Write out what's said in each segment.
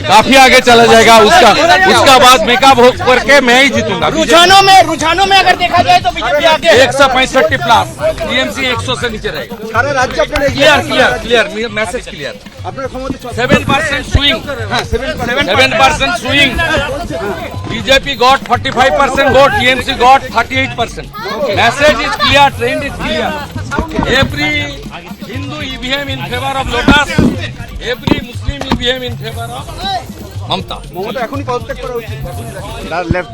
काफी आगे चला जाएगा। उसका बाद मेकअप करके मैं ही जीतूंगा। रुझानों में अगर देखा जाए तो बीजेपी आगे 165 प्लस, टीएमसी 100 से नीचे रहेगा। সারা রাজ্যে আপনারা क्लियर मैसेज क्लियर। আপনার ক্ষমতা 7% swing, 7% swing. BJP got 45% vote, TMC got 38%. Message is clear, trend is clear. Every Hindu EVM in favor of Lotus, every Muslim EVM in favor of Mamta. Mamata এখনই পদত্যাগ করা উচিত। লেফট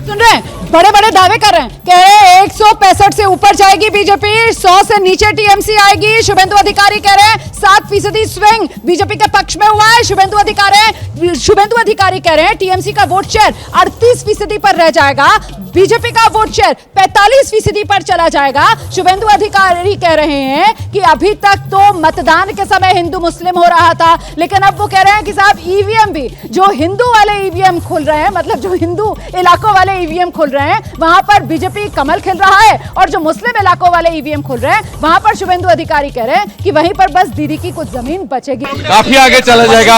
सुन रहे हैं, बड़े बड़े दावे कर रहे हैं, कह रहे हैं 165 से ऊपर जाएगी बीजेपी, 100 से नीचे टीएमसी आएगी। शुभेंदु अधिकारी कह रहे हैं 7% स्विंग बीजेपी के पक्ष में हुआ है। शुभेंदु अधिकारी कह रहे हैं टीएमसी का वोट शेयर 38% पर रह जाएगा, बीजेपी का वोट शेयर 45% पर चला जाएगा। शुभेंदु अधिकारी कह रहे हैं कि अभी तक तो मतदान के समय हिंदू मुस्लिम हो रहा था, लेकिन अब वो कह रहे हैं कि साहब ईवीएम भी, जो हिंदू वाले ईवीएम खुल रहे हैं, मतलब जो हिंदू इलाकों वाले ईवीएम खुल रहे हैं, वहां पर बीजेपी कमल खिल रहा है, और जो मुस्लिम इलाकों वाले ईवीएम खुल रहे हैं, वहां पर शुभेंदु अधिकारी कह रहे हैं कि वहीं पर बस दीदी की कुछ जमीन बचेगी। काफी आगे चला जाएगा।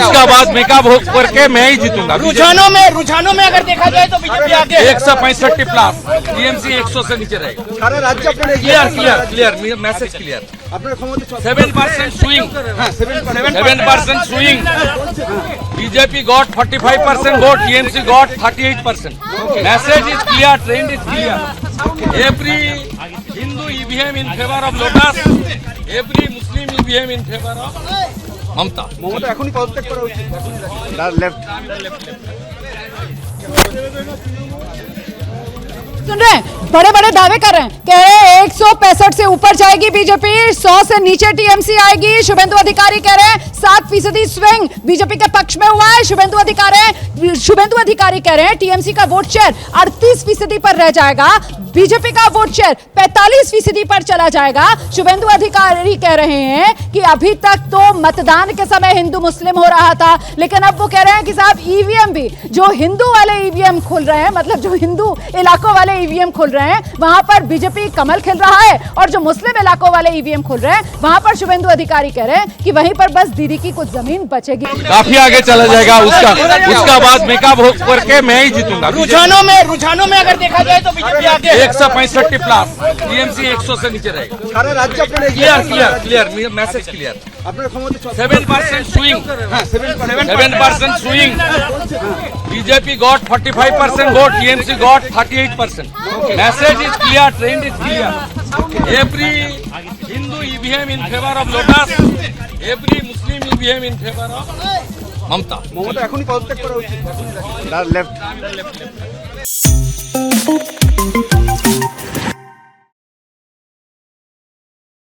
उसका बाद मेकअप करके मैं ही जीतूंगा। रुझानों में अगर देखा जाए तो बीजेपी आगे 165 प्लस, टीएमसी 100 से नीचे रहेगा। সারা রাজ্যে আপনারা क्लियर मैसेज क्लियर। আপনার ক্ষমতা 7% swing, 7% swing. BJP got 45% vote, TMC got 38%. Message is clear, trend is clear. Every Hindu EVM in favor of Lotus, every Muslim EVM in favor of Mamta. Mamata এখনই পদত্যাগ করা উচিত। লেফট सुन रहे हैं, बड़े बड़े दावे कर रहे हैं, कह रहे हैं 165 से ऊपर जाएगी बीजेपी, 100 से नीचे टीएमसी आएगी। शुभेंदु अधिकारी कह रहे हैं 7% स्विंग बीजेपी के पक्ष में हुआ है। शुभेंदु अधिकारी कह रहे हैं टीएमसी का वोट शेयर 38% पर रह जाएगा, बीजेपी का वोट शेयर 45% पर चला जाएगा। शुभेंदु अधिकारी कह रहे हैं कि अभी तक तो मतदान के समय हिंदू मुस्लिम हो रहा था, लेकिन अब वो कह रहे हैं कि साहब ईवीएम भी, जो हिंदू वाले ईवीएम खुल रहे हैं, मतलब जो हिंदू इलाकों वाले ईवीएम खुल रहे हैं, वहां पर बीजेपी कमल खिल रहा है, और जो मुस्लिम इलाकों वाले ईवीएम खुल रहे हैं, वहां पर शुभेंदु अधिकारी कह रहे हैं कि वहीं पर बस दीदी की कुछ जमीन बचेगी। काफी आगे चला जाएगा। उसका बाद मेकअप करके मैं ही जीतूंगा। रुझानों में अगर देखा जाए तो बीजेपी आगे 165 प्लस, टीएमसी 100 से नीचे रहेगा। সারা রাজ্যে আপনারা क्लियर मैसेज क्लियर। আপনার ক্ষমতা 7% swing, 7% swing. BJP got 45% vote, TMC got 38%. Message is clear, trend is clear. Every Hindu EVM in favor of Lotus, every Muslim EVM in favor of Mamta. Mamata এখনই পদত্যাগ করা উচিত। লেফট